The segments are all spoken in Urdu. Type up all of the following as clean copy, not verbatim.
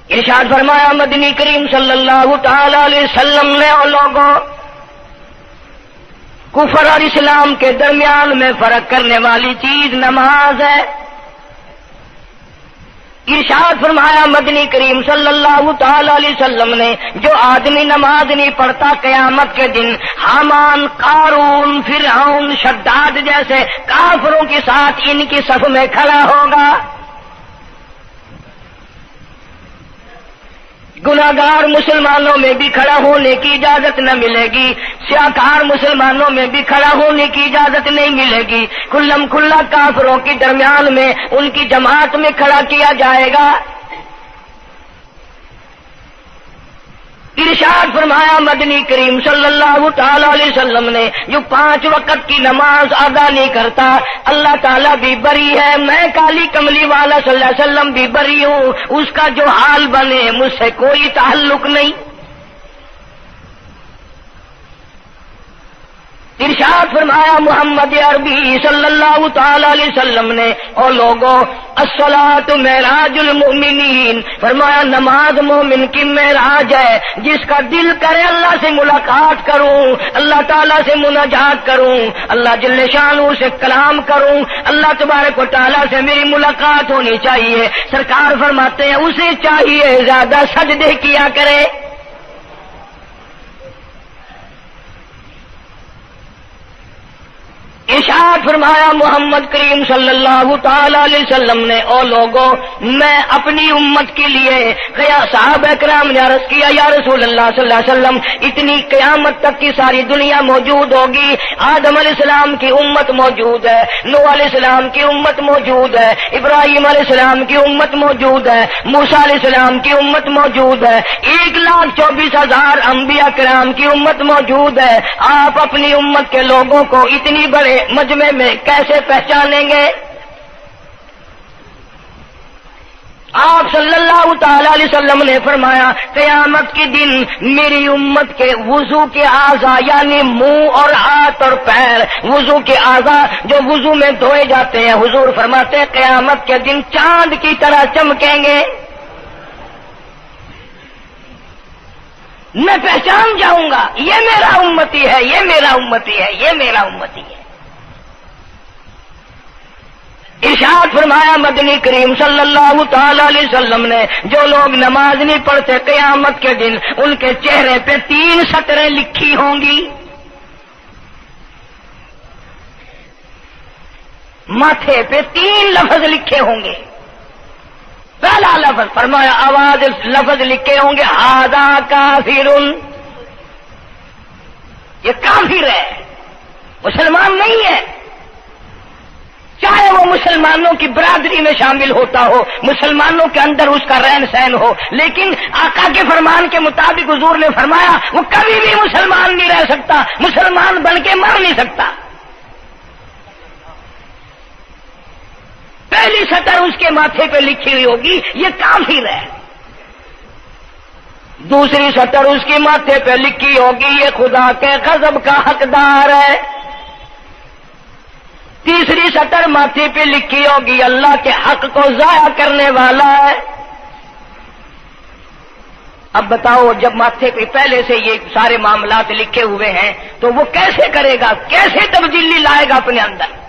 ارشاد فرمایا مدنی کریم صلی اللہ تعالی علیہ وسلم نے اور لوگوں کفر اور اسلام کے درمیان میں فرق کرنے والی چیز نماز ہے۔ ارشاد فرمایا مدنی کریم صلی اللہ تعالی علیہ وسلم نے جو آدمی نماز نہیں پڑھتا قیامت کے دن حامان، قارون، فرعون، شداد جیسے کافروں کے ساتھ ان کی صف میں کھڑا ہوگا۔ گناہگار مسلمانوں میں بھی کھڑا ہونے کی اجازت نہ ملے گی، سیاکار مسلمانوں میں بھی کھڑا ہونے کی اجازت نہیں ملے گی، کھلم کھلا کافروں کے درمیان میں ان کی جماعت میں کھڑا کیا جائے گا۔ ارشاد فرمایا مدنی کریم صلی اللہ تعالی علیہ وسلم نے جو 5 وقت کی نماز ادا نہیں کرتا اللہ تعالیٰ بھی بری ہے، میں کالی کملی والا صلی اللہ علیہ وسلم بھی بری ہوں، اس کا جو حال بنے مجھ سے کوئی تعلق نہیں۔ ارشاد فرمایا محمد عربی صلی اللہ تعالی علیہ وسلم نے اور لوگوں الصلاۃ معراج المؤمنین، فرمایا نماز مومن کی معراج ہے، جس کا دل کرے اللہ سے ملاقات کروں، اللہ تعالیٰ سے مناجات کروں، اللہ جل شانہ سے کلام کروں، اللہ تبارک و تعالیٰ سے میری ملاقات ہونی چاہیے۔ سرکار فرماتے ہیں اسے چاہیے زیادہ سجدے کیا کرے۔ ارشاد فرمایا محمد کریم صلی اللہ تعالی علیہ وسلم نے او لوگوں میں اپنی امت کے لیے صحابہ کرام نے عرض کیا یا رسول اللہ صلی اللہ علیہ وسلم اتنی قیامت تک کی ساری دنیا موجود ہوگی، آدم علیہ السلام کی امت موجود ہے، نوح علیہ السلام کی امت موجود ہے، ابراہیم علیہ السلام کی امت موجود ہے، موسیٰ علیہ السلام کی امت موجود ہے، 1,24,000 انبیاء کرام کی امت موجود ہے، آپ اپنی امت کے لوگوں کو اتنی بڑے مجمع میں کیسے پہچانیں گے؟ آپ صلی اللہ تعالی علیہ وسلم نے فرمایا قیامت کے دن میری امت کے وضو کے اعضاء یعنی منہ اور ہاتھ اور پیر، وضو کے اعضاء جو وضو میں دھوئے جاتے ہیں، حضور فرماتے ہیں قیامت کے دن چاند کی طرح چمکیں گے، میں پہچان جاؤں گا یہ میرا امتی ہے، یہ میرا امتی ہے، یہ میرا امتی ہے۔ ارشاد فرمایا مدنی کریم صلی اللہ تعالی علیہ وسلم نے جو لوگ نماز نہیں پڑھتے قیامت کے دن ان کے چہرے پہ 3 سطریں لکھی ہوں گی، ماتھے پہ 3 لفظ لکھے ہوں گے۔ پہلا لفظ فرمایا آواز لفظ لکھے ہوں گے ھذا کافر، یہ کافر ہے، مسلمان نہیں ہے، چاہے وہ مسلمانوں کی برادری میں شامل ہوتا ہو، مسلمانوں کے اندر اس کا رہن سہن ہو، لیکن آقا کے فرمان کے مطابق حضور نے فرمایا وہ کبھی بھی مسلمان نہیں رہ سکتا، مسلمان بن کے مر نہیں سکتا۔ پہلی سطر اس کے ماتھے پہ لکھی ہوئی ہوگی یہ کافر ہے، دوسری سطر اس کے ماتھے پہ لکھی ہوگی یہ خدا کے غضب کا حقدار ہے، تیسری سطر ماتھے پہ لکھی ہوگی اللہ کے حق کو ضائع کرنے والا ہے۔ اب بتاؤ جب ماتھے پہ پہلے سے یہ سارے معاملات لکھے ہوئے ہیں تو وہ کیسے کرے گا، کیسے تبدیلی لائے گا اپنے اندر؟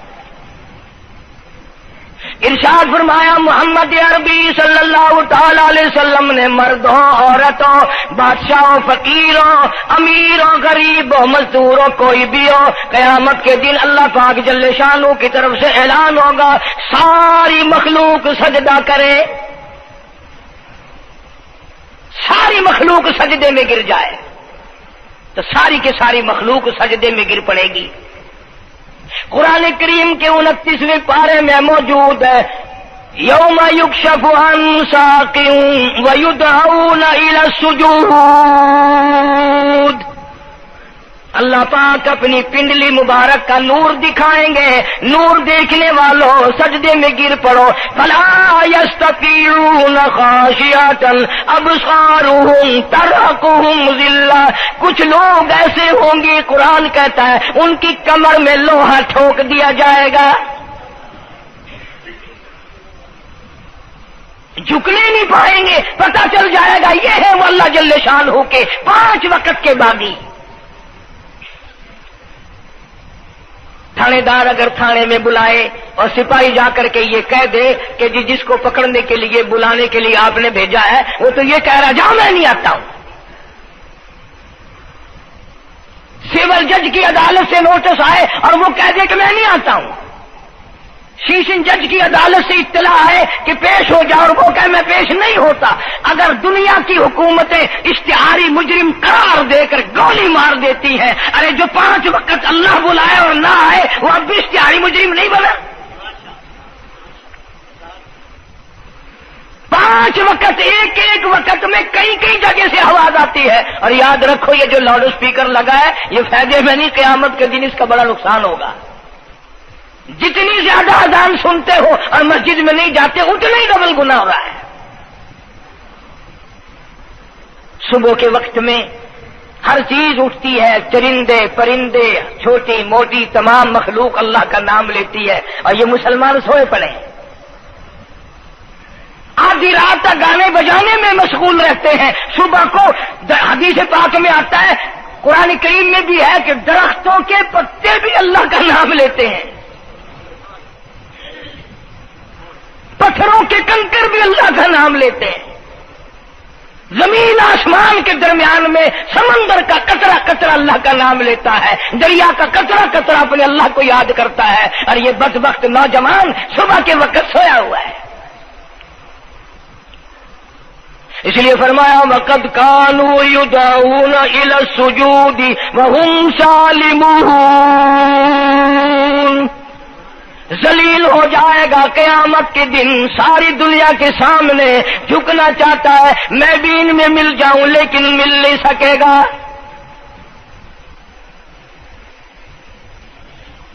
ارشاد فرمایا محمد عربی صلی اللہ تعالی علیہ وسلم نے مردوں، عورتوں، بادشاہوں، فقیروں، امیروں، غریبوں، مزدوروں، کوئی بھی ہو، قیامت کے دن اللہ پاک جل شانہ کی طرف سے اعلان ہوگا ساری مخلوق سجدہ کرے، ساری مخلوق سجدے میں گر جائے تو ساری کی ساری مخلوق سجدے میں گر پڑے گی۔ قرآن کریم کے 29ویں پارے میں موجود ہے یوم یکشف عن ساق ویدعون الی السجود، اللہ پاک اپنی پنڈلی مبارک کا نور دکھائیں گے، نور دیکھنے والوں سجدے میں گر پڑو، فلا یستطیعون خاشعۃ ابصارهم ترهقهم ذلہ، کچھ لوگ ایسے ہوں گے قرآن کہتا ہے ان کی کمر میں لوہا ٹھوک دیا جائے گا، جھکنے نہیں پائیں گے، پتہ چل جائے گا یہ ہے وہ اللہ جل شانہ کے 5 وقت کے باغی۔ تھانے دار اگر تھانے میں بلائے اور سپاہی جا کر کے یہ کہہ دے کہ جی جس کو پکڑنے کے لیے بلانے کے لیے آپ نے بھیجا ہے وہ تو یہ کہہ رہا جاؤ میں نہیں آتا ہوں۔ سول جج کی عدالت سے نوٹس آئے اور وہ کہہ دے کہ میں نہیں آتا ہوں، سیشن جج کی عدالت سے اطلاع ہے کہ پیش ہو جاؤ اور وہ کہے میں پیش نہیں ہوتا، اگر دنیا کی حکومتیں اشتہاری مجرم قرار دے کر گولی مار دیتی ہیں، ارے جو 5 وقت اللہ بلائے اور نہ آئے وہ اب بھی اشتہاری مجرم نہیں بنا؟ 5 وقت ایک وقت میں کئی جگہ سے آواز آتی ہے، اور یاد رکھو یہ جو لاؤڈ اسپیکر لگا ہے یہ فائدے میں نہیں، قیامت کے دن اس کا بڑا نقصان ہوگا۔ جتنی زیادہ اذان سنتے ہو اور مسجد میں نہیں جاتے اتنا ہی ڈبل گناہ ہو رہا ہے۔ صبح کے وقت میں ہر چیز اٹھتی ہے، چرندے پرندے چھوٹی موٹی تمام مخلوق اللہ کا نام لیتی ہے، اور یہ مسلمان سوئے پڑے ہیں، آدھی رات تک گانے بجانے میں مشغول رہتے ہیں۔ صبح کو حدیث پاک میں آتا ہے، قرآن کریم میں بھی ہے کہ درختوں کے پتے بھی اللہ کا نام لیتے ہیں، پتھروں کے کنکر بھی اللہ کا نام لیتے ہیں، زمین آسمان کے درمیان میں سمندر کا قطرہ قطرہ اللہ کا نام لیتا ہے، دریا کا قطرہ قطرہ اپنے اللہ کو یاد کرتا ہے، اور یہ بدبخت نوجوان صبح کے وقت سویا ہوا ہے۔ اس لیے فرمایا وَقَدْ كَانُوا يُدْعَوْنَ إِلَى السُّجُودِ وَهُمْ سَالِمُونَ، ذلیل ہو جائے گا قیامت کے دن، ساری دنیا کے سامنے جھکنا چاہتا ہے میں بھی ان میں مل جاؤں لیکن مل نہیں سکے گا۔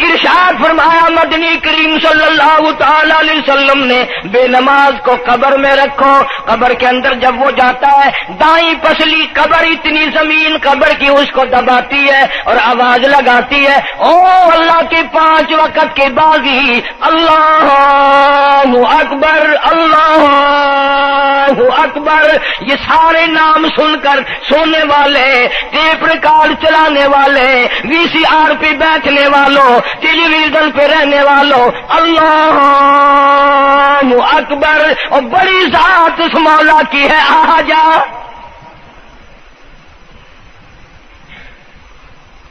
ارشاد فرمایا مدنی کریم صلی اللہ تعالی علیہ وسلم نے بے نماز کو قبر میں رکھو، قبر کے اندر جب وہ جاتا ہے دائیں پسلی قبر اتنی زمین قبر کی اس کو دباتی ہے اور آواز لگاتی ہے او اللہ کے 5 وقت کے باغی، اللہ اکبر اللہ اکبر، یہ سارے نام سن کر سونے والے، ٹیپ ریکارڈ چلانے والے، وی سی آر پہ بیٹھنے والوں، ٹیلی ویژن پہ رہنے والوں اللہ اکبر، اور بڑی ذات اس مولا کی ہے آ جا،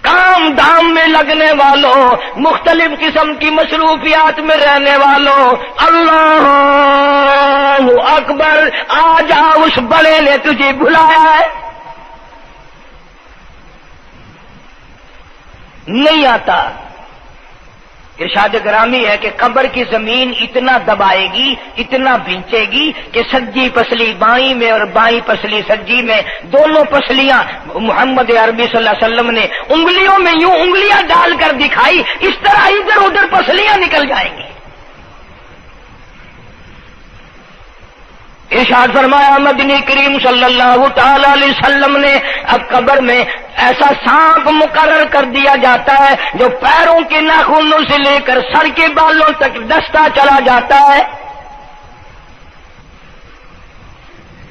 کام دھام میں لگنے والوں، مختلف قسم کی مصروفیات میں رہنے والوں اللہ اکبر، آ جا اس بڑے نے تجھے بلایا ہے، نہیں آتا۔ ارشاد گرامی ہے کہ قبر کی زمین اتنا دبائے گی اتنا بھینچے گی کہ سجی پسلی بائیں میں اور بائیں پسلی سجی میں دونوں پسلیاں محمد عربی صلی اللہ علیہ وسلم نے انگلیوں میں یوں انگلیاں ڈال کر دکھائی، اس طرح ادھر ادھر پسلیاں نکل جائیں گی۔ ارشاد فرمایا مدنی کریم صلی اللہ تعالی علیہ وسلم نے اب قبر میں ایسا سانپ مقرر کر دیا جاتا ہے جو پیروں کے ناخنوں سے لے کر سر کے بالوں تک ڈستا چلا جاتا ہے،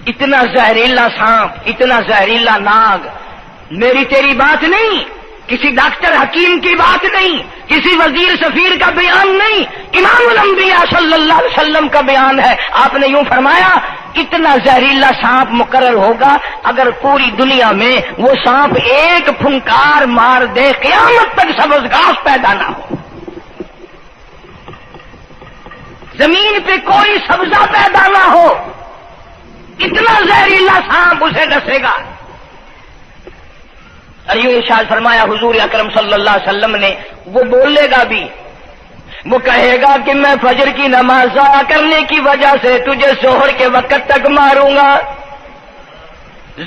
اتنا زہریلا سانپ، اتنا زہریلا ناگ، میری تیری بات نہیں، کسی ڈاکٹر حکیم کی بات نہیں، کسی وزیر سفیر کا بیان نہیں، امام الانبیاء صلی اللہ علیہ وسلم کا بیان ہے۔ آپ نے یوں فرمایا اتنا زہریلا سانپ مقرر ہوگا اگر پوری دنیا میں وہ سانپ ایک پھنکار مار دے قیامت تک سبز گھاس پیدا نہ ہو، زمین پہ کوئی سبزہ پیدا نہ ہو، اتنا زہریلا سانپ اسے ڈسے گا۔ اور یوں ارشاد فرمایا حضور اکرم صلی اللہ علیہ وسلم نے، وہ بولے گا بھی، وہ کہے گا کہ میں فجر کی نماز ضائع کرنے کی وجہ سے تجھے ظہر کے وقت تک ماروں گا،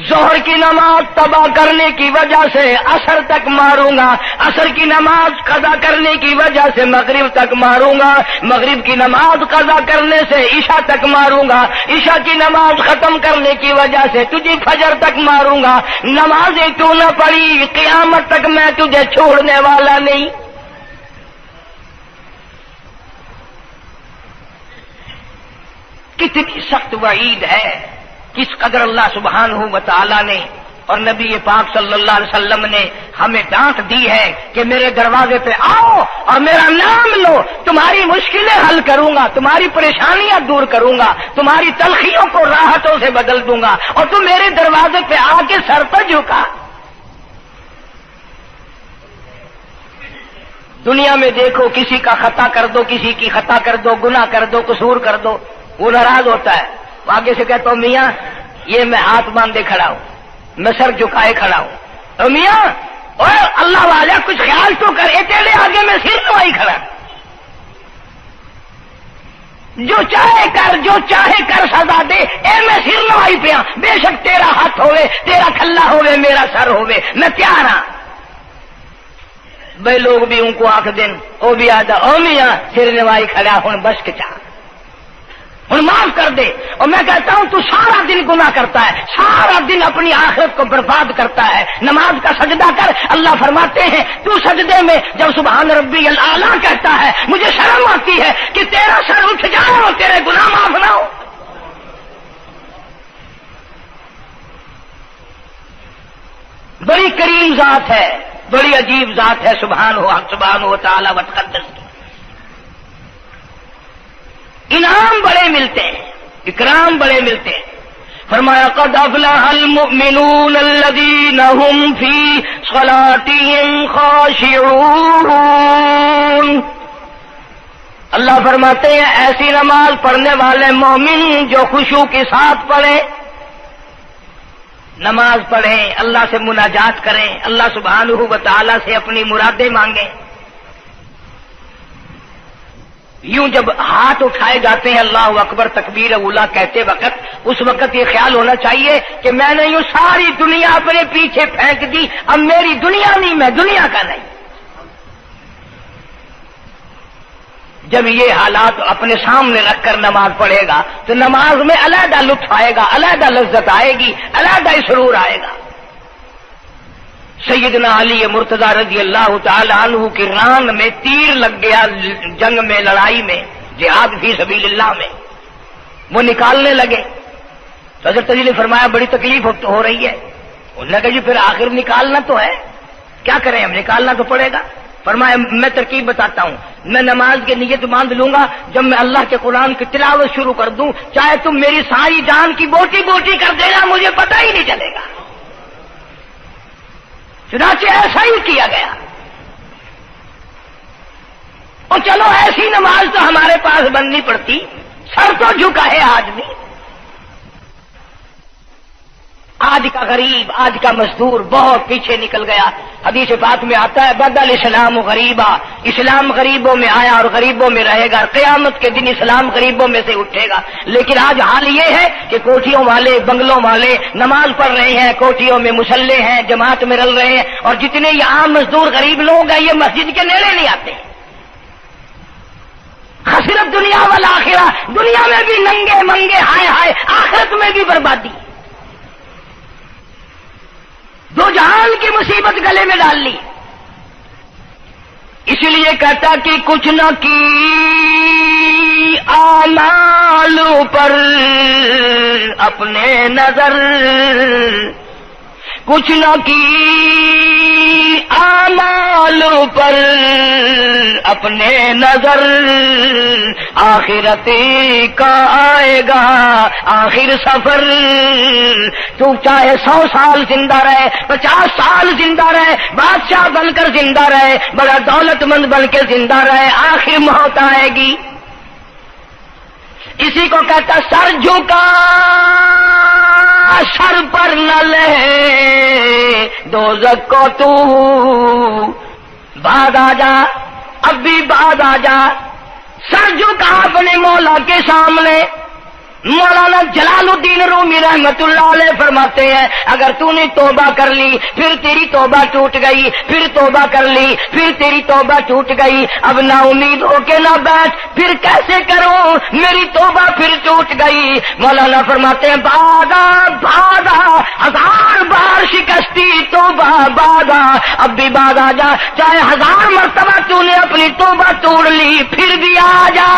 ظہر کی نماز تباہ کرنے کی وجہ سے عصر تک ماروں گا، عصر کی نماز قضا کرنے کی وجہ سے مغرب تک ماروں گا، مغرب کی نماز قضا کرنے سے عشاء تک ماروں گا، عشاء کی نماز ختم کرنے کی وجہ سے تجھے فجر تک ماروں گا، نمازیں تو نہ پڑھی قیامت تک میں تجھے چھوڑنے والا نہیں۔ کتنی سخت وعید ہے، کس قدر اللہ سبحانہ و تعالی نے اور نبی پاک صلی اللہ علیہ وسلم نے ہمیں ڈانٹ دی ہے کہ میرے دروازے پہ آؤ اور میرا نام لو، تمہاری مشکلیں حل کروں گا، تمہاری پریشانیاں دور کروں گا، تمہاری تلخیوں کو راحتوں سے بدل دوں گا، اور تم میرے دروازے پہ آ کے سر پر جھکا۔ دنیا میں دیکھو، کسی کا خطا کر دو، کسی کی خطا کر دو، گناہ کر دو، قصور کر دو، وہ ناراض ہوتا ہے، آگے سے کہتا ہوں میاں یہ میں ہاتھ باندھے کھڑا ہوں، میں سر جھکائے کھڑا ہوں، اور میاں اور اللہ والا کچھ خیال تو کر، تیرے آگے میں سر نوائی کھڑا، جو چاہے کر، جو چاہے کر سزا دے، اے میں سر نوائی پہ ہاں، بے شک تیرا ہاتھ ہوئے، تیرا کھلا ہوئے، میرا سر ہوئے، میں تیار ہاں۔ بھائی لوگ بھی ان کو آنکھ دن وہ بھی آدھا او میاں سر نوائی کھڑا ہوں بس کے چاہ ہوں معاف کر دے، اور میں کہتا ہوں تو سارا دن گناہ کرتا ہے، سارا دن اپنی آخرت کو برباد کرتا ہے، نماز کا سجدہ کر، اللہ فرماتے ہیں تو سجدے میں جب سبحان ربی الاعلیٰ کہتا ہے مجھے شرم آتی ہے کہ تیرا سر اٹھ جائے اور تیرے گناہ معاف نہ ہو۔ بڑی کریم ذات ہے، بڑی عجیب ذات ہے سبحانہ و تعالی و تقدس کی، انعام بڑے ملتے ہیں، اکرام بڑے ملتے ہیں۔ فرمایا قد افلح المؤمنون الذین هم فی صلاتهم خاشعون، اللہ فرماتے ہیں ایسی نماز پڑھنے والے مومن جو خشوع کے ساتھ پڑھیں، نماز پڑھیں، اللہ سے مناجات کریں، اللہ سبحانہ و تعالی سے اپنی مرادیں مانگیں۔ یوں جب ہاتھ اٹھائے جاتے ہیں اللہ اکبر تکبیر اولا کہتے وقت، اس وقت یہ خیال ہونا چاہیے کہ میں نے یوں ساری دنیا اپنے پیچھے پھینک دی، اب میری دنیا نہیں، میں دنیا کا نہیں۔ جب یہ حالات اپنے سامنے رکھ کر نماز پڑھے گا تو نماز میں علیحدہ لطف آئے گا، علیحدہ لذت آئے گی، علیحدہ سرور آئے گا۔ سیدنا علی مرتضی رضی اللہ تعالی عنہ کی ران میں تیر لگ گیا، جنگ میں، لڑائی میں، جہاد فی سبیل اللہ میں، وہ نکالنے لگے تو حضرت علی نے فرمایا بڑی تکلیف ہو رہی ہے، انہوں نے کہا جی پھر آخر نکالنا تو ہے، کیا کریں ہم، نکالنا تو پڑے گا۔ فرمایا میں ترکیب بتاتا ہوں، میں نماز کی نیت باندھ لوں گا، جب میں اللہ کے قرآن کی تلاوت شروع کر دوں چاہے تم میری ساری جان کی بوٹی بوٹی کر دینا مجھے پتہ ہی نہیں چلے گا۔ چنانچہ ایسا ہی کیا گیا، اور چلو ایسی نماز تو ہمارے پاس بننی پڑتی، سر تو جھکا ہے آج بھی۔ آج کا غریب، آج کا مزدور بہت پیچھے نکل گیا۔ حدیث پاک میں آتا ہے بدل اسلام غریبا، اسلام غریبوں میں آیا اور غریبوں میں رہے گا، قیامت کے دن اسلام غریبوں میں سے اٹھے گا۔ لیکن آج حال یہ ہے کہ کوٹھیوں والے، بنگلوں والے نماز پڑھ رہے ہیں، کوٹھیوں میں مصلے ہیں، جماعت میں رل رہے ہیں، اور جتنے یہ عام مزدور غریب لوگ ہیں یہ مسجد کے نیڑے نہیں آتے۔ خسرت دنیا والآخرہ، دنیا میں بھی ننگے منگے، ہائے ہائے، آخرت میں بھی بربادی، دو جہان کی مصیبت گلے میں ڈال لی۔ اس لیے کہتا کہ کچھ نہ کی اعمال پر اپنے نظر، کچھ نہ کی اعمال پر اپنے نظر، آخرت کا آئے گا آخر سفر۔ تو چاہے 100 سال زندہ رہے، 50 سال زندہ رہے، بادشاہ بن کر زندہ رہے، بڑا دولت مند بن کے زندہ رہے، آخر موت آئے گی۔ اسی کو کہتا سر جھکا سر پر نہ لے دوزخ کو تو، بعد آ جا، اب بھی بعد آ جا، سر جھکا اپنے مولا کے سامنے۔ مولانا جلال الدین رومی رحمت اللہ علیہ فرماتے ہیں اگر تو نے توبہ کر لی پھر تیری توبہ ٹوٹ گئی، پھر توبہ کر لی پھر تیری توبہ ٹوٹ گئی، اب نا امید ہو کے نہ بیٹھ، پھر کیسے کروں میری توبہ پھر ٹوٹ گئی۔ مولانا فرماتے ہیں بادا بادا 1000 بار شکستی توبہ بادا، اب بھی بعد آ جا، چاہے 1000 مرتبہ تو نے اپنی توبہ توڑ لی پھر بھی آ جا۔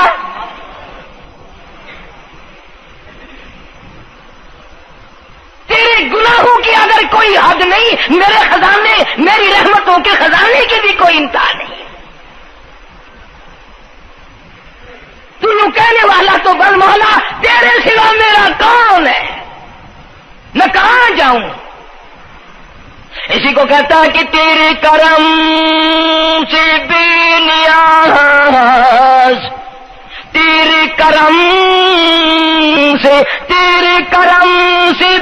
کوئی حد نہیں، میرے خزانے، میری رحمتوں کے خزانے کی بھی کوئی انتہا نہیں۔ تو یوں کہنے والا تو بل مولا تیرے سوا میرا کون ہے، میں کہاں جاؤں؟ اسی کو کہتا ہے کہ تیرے کرم سے بے نیاز، تیرے کرم سے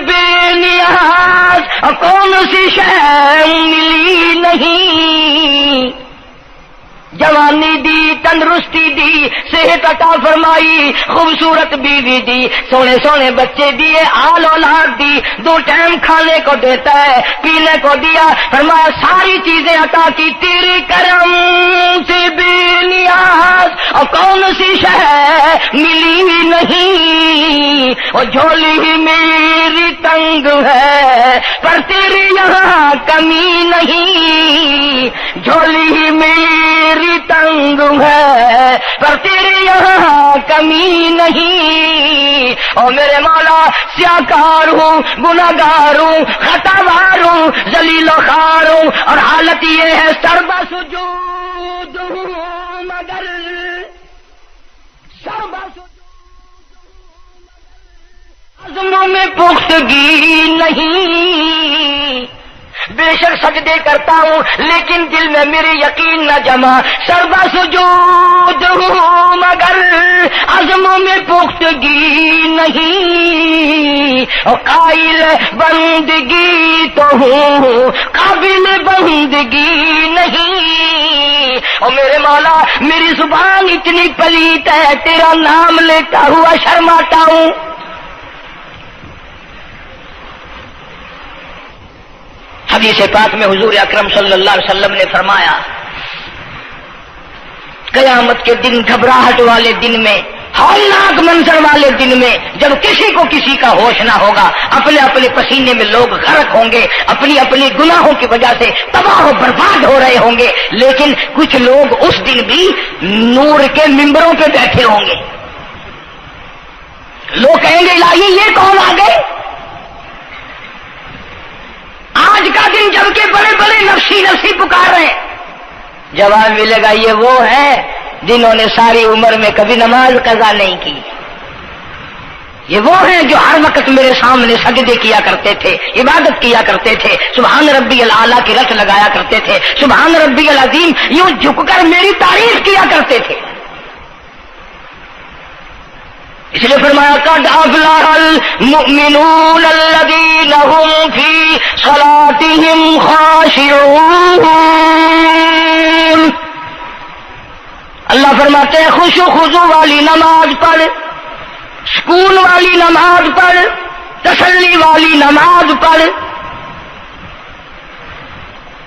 بے نیاز، اور کون سی شے ملی نہیں، جوانی دی، تندرستی دی، صحت عطا فرمائی، خوبصورت بیوی دی، سونے سونے بچے دیے، آل اولاد دی، 2 ٹائم کھانے کو دیتا ہے، پینے کو دیا، فرمایا ساری چیزیں عطا کی، تیرے کرم سے بے نیاز، اور کون سی شے ملی نہیں، اور جھولی ہی میری تنگ ہے پر تیرے یہاں کمی نہیں، جھولی ہی میری تنگ ہے پر تیرے یہاں کمی نہیں، اور میرے مولا سیاکار ہوں، گناہگار ہوں، خطاوار ہوں، ذلیل و خوار ہوں، اور حالت یہ ہے سربا سجود ہوں، مگر سربا عزموں میں پختگی نہیں، بے شک سجدے کرتا ہوں لیکن دل میں میرے یقین نہ جمع، سربا سجود ہوں مگر عزموں میں پختگی نہیں، اور قائل بندگی تو ہوں قابل بندگی نہیں، اور میرے مولا میری زبان اتنی پلیت ہے تیرا نام لیتا ہوا شرماتا ہوں۔ حدیث پاک میں حضور اکرم صلی اللہ علیہ وسلم نے فرمایا قیامت کے دن، گھبراہٹ والے دن میں، ہولناک منظر والے دن میں، جب کسی کو کسی کا ہوش نہ ہوگا، اپنے اپنے پسینے میں لوگ غرق ہوں گے، اپنی اپنی گناہوں کی وجہ سے تباہ و برباد ہو رہے ہوں گے، لیکن کچھ لوگ اس دن بھی نور کے ممبروں پہ بیٹھے ہوں گے، لوگ کہیں گے الہی یہ کون آ گئے؟ آج کا دن جبکہ بڑے بڑے نفسی پکار رہے ہیں، جواب ملے گا یہ وہ ہے جنہوں نے ساری عمر میں کبھی نماز قضا نہیں کی، یہ وہ ہیں جو ہر وقت میرے سامنے سجدے کیا کرتے تھے، عبادت کیا کرتے تھے، سبحان ربی الاعلیٰ کی رٹ لگایا کرتے تھے، سبحان ربی العظیم یوں جھک کر میری تعریف کیا کرتے تھے۔ اس لیے فرمایا قد افلح المؤمنون الذین هم فی صلاتهم خاشعون، اللہ فرماتے ہیں خشوع خضوع والی نماز پڑھ، سکون والی نماز پڑھ، تسلی والی نماز پڑھ،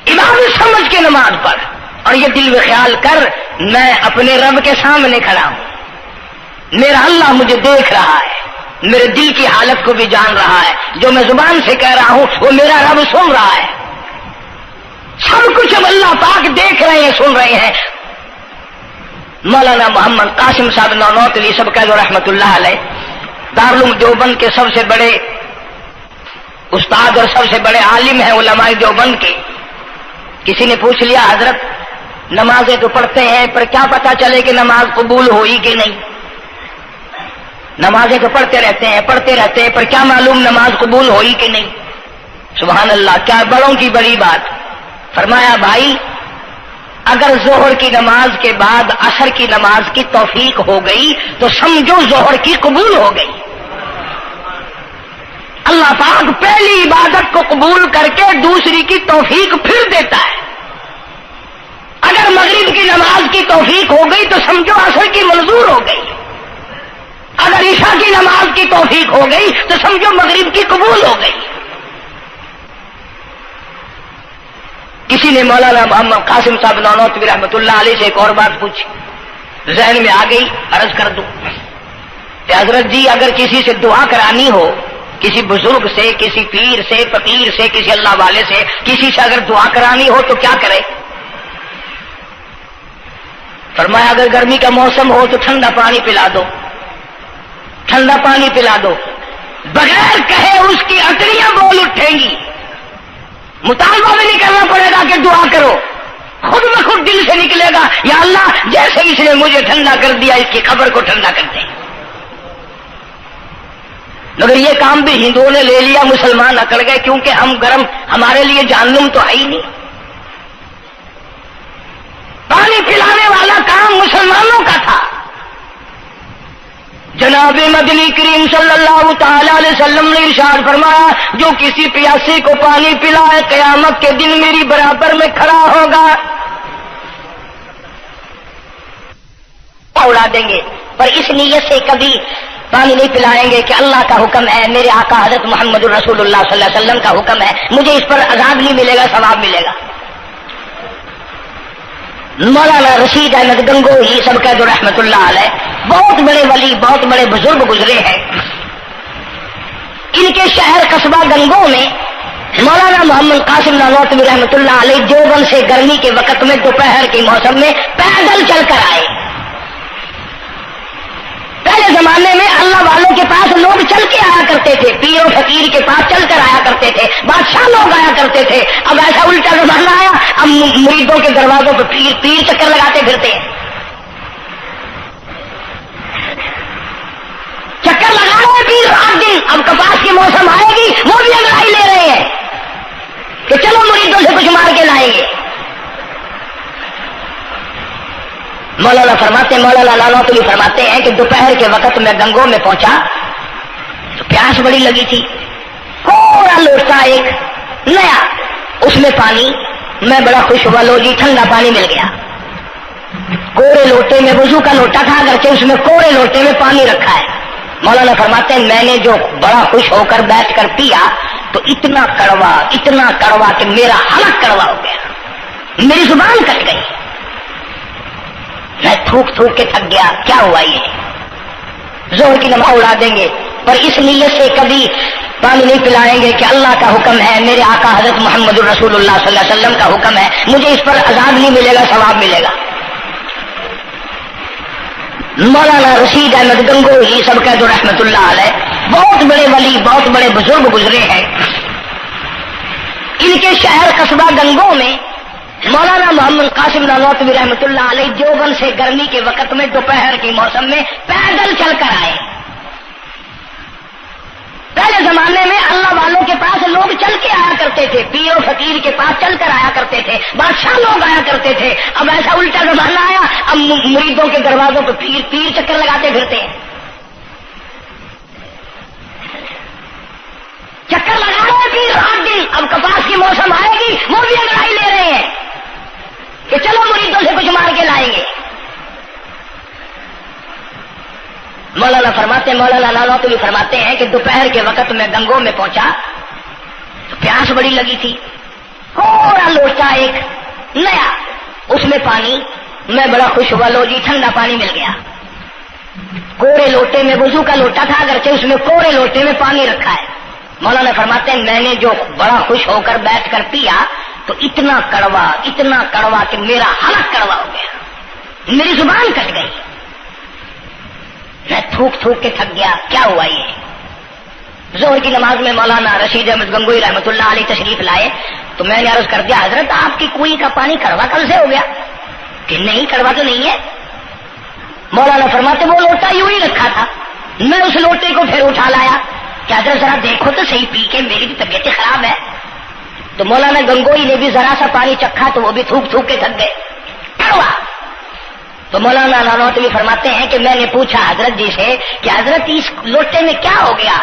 عبادت سمجھ کے نماز پڑھ، اور یہ دل میں خیال کر میں اپنے رب کے سامنے کھڑا ہوں، میرا اللہ مجھے دیکھ رہا ہے، میرے دل کی حالت کو بھی جان رہا ہے، جو میں زبان سے کہہ رہا ہوں وہ میرا رب سن رہا ہے، سب کچھ اب اللہ پاک دیکھ رہے ہیں، سن رہے ہیں۔ مولانا محمد قاسم صاحب نانوتوی سب کہہ دو رحمت اللہ علیہ، دارالعلوم دیوبند کے سب سے بڑے استاد اور سب سے بڑے عالم ہیں علماء دیوبند کے۔ کسی نے پوچھ لیا حضرت نمازیں تو پڑھتے ہیں پر کیا پتا چلے کہ نماز قبول ہوئی کہ نہیں؟ نمازیں تو پڑھتے رہتے ہیں پر کیا معلوم نماز قبول ہوئی کہ نہیں؟ سبحان اللہ، کیا بڑوں کی بڑی بات۔ فرمایا بھائی اگر ظہر کی نماز کے بعد عصر کی نماز کی توفیق ہو گئی تو سمجھو ظہر کی قبول ہو گئی۔ اللہ پاک پہلی عبادت کو قبول کر کے دوسری کی توفیق پھر دیتا ہے۔ اگر مغرب کی نماز کی توفیق ہو گئی تو سمجھو عصر کی منظور ہو گئی، اگر عشاء کی نماز کی توفیق ہو گئی تو سمجھو مغرب کی قبول ہو گئی۔ کسی نے مولانا محمد قاسم صاحب نانوتوی رحمۃ اللہ علیہ سے ایک اور بات پوچھی، ذہن میں آ گئی، عرض کر دوں کہ حضرت جی اگر کسی سے دعا کرانی ہو، کسی بزرگ سے، کسی پیر سے، فقیر سے، کسی اللہ والے سے، کسی سے اگر دعا کرانی ہو تو کیا کرے؟ فرمایا اگر گرمی کا موسم ہو تو ٹھنڈا پانی پلا دو، ٹھنڈا پانی پلا دو، بغیر کہے اس کی اٹڑیاں بول اٹھیں گی، مطالبہ بھی نہیں کرنا پڑے گا کہ دعا کرو، خود بخود دل سے نکلے گا یا اللہ جیسے اس نے مجھے ٹھنڈا کر دیا اس کی قبر کو ٹھنڈا کر دیں۔ مگر یہ کام بھی ہندوؤں نے لے لیا، مسلمان اکڑ گئے کیونکہ ہم گرم، ہمارے لیے جہنم تو ہے ہی نہیں۔ پانی پلانے والا کام مسلمانوں کا تھا۔ جناب مدنی کریم صلی اللہ تعالی علیہ وسلم نے ارشاد فرمایا جو کسی پیاسے کو پانی پلائے قیامت کے دن میری برابر میں کھڑا ہوگا، اڑا دیں گے، پر اس نیت سے کبھی پانی نہیں پلائیں گے کہ اللہ کا حکم ہے، میرے آقا حضرت محمد الرسول اللہ صلی اللہ علیہ وسلم کا حکم ہے، مجھے اس پر عذاب نہیں ملے گا، ثواب ملے گا۔ مولانا رشید احمد گنگوہی سب کہہ دو رحمت اللہ علیہ، بہت بڑے ولی، بہت بڑے بزرگ گزرے ہیں۔ ان کے شہر قصبہ گنگو میں مولانا محمد قاسم نانوتوی رحمت اللہ علیہ دیوبند سے گرمی کے وقت میں دوپہر کے موسم میں پیدل چل کر آئے۔ پہلے زمانے میں اللہ والوں کے پاس لوگ چل کے آیا کرتے تھے، پیر و فقیر کے پاس چل کر آیا کرتے تھے، بادشاہ لوگ آیا کرتے تھے۔ اب ایسا الٹا زمانہ آیا، اب مریدوں کے دروازوں پہ پیر چکر لگاتے پھرتے ہیں، چکر لگا رہے ہیں پیر رات دن۔ اب کپاس کے موسم آئے گی وہ بھی انگڑائی لے رہے ہیں کہ چلو مریدوں سے کچھ مار کے لائیں گے۔ مولانا نانوتوی فرماتے ہیں کہ دوپہر کے وقت میں گنگو میں پہنچا تو پیاس بڑی لگی تھی، تھوڑا لوٹا ایک نیا، اس میں پانی، میں بڑا خوش ہوا، لو جی ٹھنڈا پانی مل گیا۔ کوڑے لوٹے میں، وضو کا لوٹا تھا اگرچہ اس میں کوڑے لوٹے میں پانی رکھا ہے۔ مولانا فرماتے ہیں میں نے جو بڑا خوش ہو کر بیٹھ کر پیا تو اتنا کڑوا کہ میرا حلق کڑوا ہو گیا، میری زبان کٹ گئی، میں تھوک کے تھک گیا۔ کیا ہوا یہ؟ زہر کی نماز اڑا دیں گے، پر اس نیت سے کبھی پانی نہیں پلائیں گے کہ اللہ کا حکم ہے، میرے آقا حضرت محمد الرسول اللہ صلی اللہ علیہ وسلم کا حکم ہے، مجھے اس پر عذاب نہیں ملے گا، ثواب ملے گا۔ مولانا رشید احمد گنگوہی سب کہہ دو رحمت اللہ علیہ، بہت بڑے ولی، بہت بڑے بزرگ گزرے ہیں۔ ان کے شہر قصبہ گنگو میں مولانا محمد قاسم نانوتوی رحمت اللہ علیہ دیوبند سے گرمی کے وقت میں دوپہر کے موسم میں پیدل چل کر آئے۔ پہلے زمانے میں اللہ والوں کے پاس لوگ چل کے آیا کرتے تھے، پیر و فقیر کے پاس چل کر آیا کرتے تھے، بادشاہ لوگ آیا کرتے تھے۔ اب ایسا الٹا زمانہ آیا، اب مریدوں کے دروازوں پہ پیر چکر لگاتے پھرتے ہیں، چکر لگا رہے ہیں پیر رات دن۔ اب کپاس کی موسم آئے گی وہ بھی انگڑائی لے رہے ہیں کہ چلو مریدوں سے کچھ مار کے لائیں گے۔ مولانا نانوتوی فرماتے ہیں کہ دوپہر کے وقت میں گنگو میں پہنچا تو پیاس بڑی لگی تھی، تھوڑا لوٹا ایک نیا، اس میں پانی، میں بڑا خوش ہوا، لو جی ٹھنڈا پانی مل گیا۔ کوڑے لوٹے میں، وضو کا لوٹا تھا اگرچہ اس میں کوڑے لوٹے میں پانی رکھا ہے۔ مولانا فرماتے ہیں میں نے جو بڑا خوش ہو کر بیٹھ کر پیا تو اتنا کڑوا کہ میرا حلق کڑوا ہو گیا، میری زبان کٹ گئی، میں تھوک کے تھک گیا۔ کیا ہوا یہ؟ ظہر کی نماز میں مولانا رشید احمد گنگوہی رحمت اللہ علیہ تشریف لائے تو میں نے عرض کر دیا حضرت آپ کی کنویں کا پانی کڑوا کل سے ہو گیا؟ کہ نہیں کڑوا تو نہیں ہے۔ مولانا فرماتے وہ لوٹا یوں ہی رکھا تھا، میں اس لوٹے کو پھر اٹھا لایا کہ حضرت ذرا دیکھو تو صحیح پی کے، میری بھی طبیعت خراب ہے۔ تو مولانا گنگوہی نے بھی ذرا سا پانی چکھا تو وہ بھی تھوک کے تھک گئے، کڑوا۔ تو مولانا نانوتوی فرماتے ہیں کہ میں نے پوچھا حضرت جی سے کہ حضرت اس لوٹے میں کیا ہو گیا؟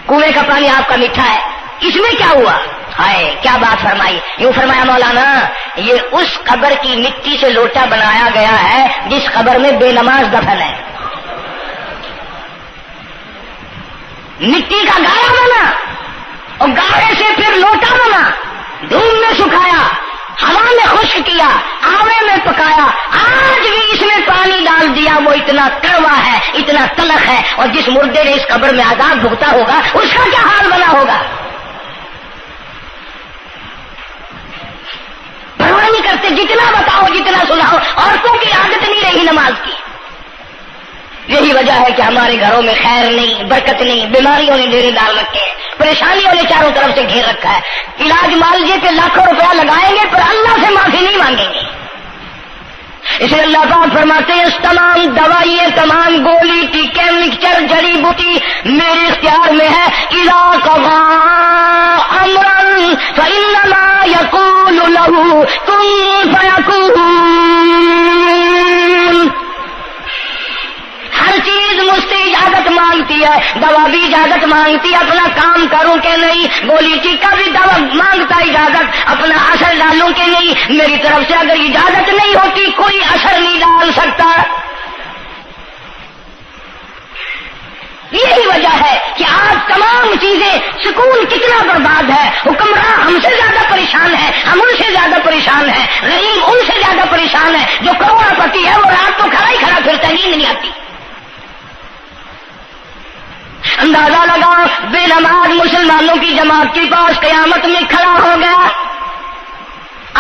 کنویں کا پانی آپ کا میٹھا ہے، اس میں کیا ہوا؟ ہائے کیا بات فرمائی؟ یوں فرمایا مولانا یہ اس قبر کی مٹی سے لوٹا بنایا گیا ہے جس قبر میں بے نماز دفن ہے، مٹی کا گاڑا بنا اور گاڑے سے پھر لوٹا بنا، دھوپ میں سکھایا، ہوا میں خشک کیا، آوے میں پکایا، آج بھی اس میں پانی ڈال دیا، وہ اتنا کڑوا ہے، اتنا تلخ ہے، اور جس مردے نے اس قبر میں عذاب بھگتا ہوگا اس کا کیا حال بنا ہوگا؟ پرواہ نہیں کرتے، جتنا بتاؤ جتنا سناؤ، عورتوں کی عادت نہیں رہی نماز کی۔ یہی وجہ وجہ ہے کہ ہمارے گھروں میں خیر نہیں، برکت نہیں، بیماریوں نے ڈیرے ڈال رکھے ہیں، پریشانیوں نے چاروں طرف سے گھیر رکھا ہے۔ علاج معالجے کے لاکھوں روپیہ لگائیں گے پر اللہ سے معافی نہیں مانگیں گے۔ اسے اللہ پاک فرماتے ہیں اس تمام دوائیں، تمام گولی ٹیکے مکسچر جڑی بوٹی میرے اختیار میں ہے۔ اذا قضى امرا فانما يقول له كن فيكون۔ ہر چیز مجھ سے اجازت مانگتی ہے، دوا بھی اجازت مانگتی ہے اپنا کام کروں کہ نہیں، گولی ٹیکا بھی دوا مانگتا اجازت اپنا اثر ڈالوں کہ نہیں، میری طرف سے اگر اجازت نہیں ہوتی کوئی اثر نہیں ڈال سکتا۔ یہی وجہ ہے کہ آج تمام چیزیں، سکون کتنا برباد ہے، حکمراں ہم سے زیادہ پریشان ہے، ہم ان سے زیادہ پریشان ہیں، غریب ان سے زیادہ پریشان ہے، جو کروڑ پتی ہے وہ رات تو کھڑا ہی کھڑا پھرتا، نیند نہیں آتی۔ اندازہ لگا بے نماز مسلمانوں کی جماعت کے پاس قیامت میں کھڑا ہو گیا،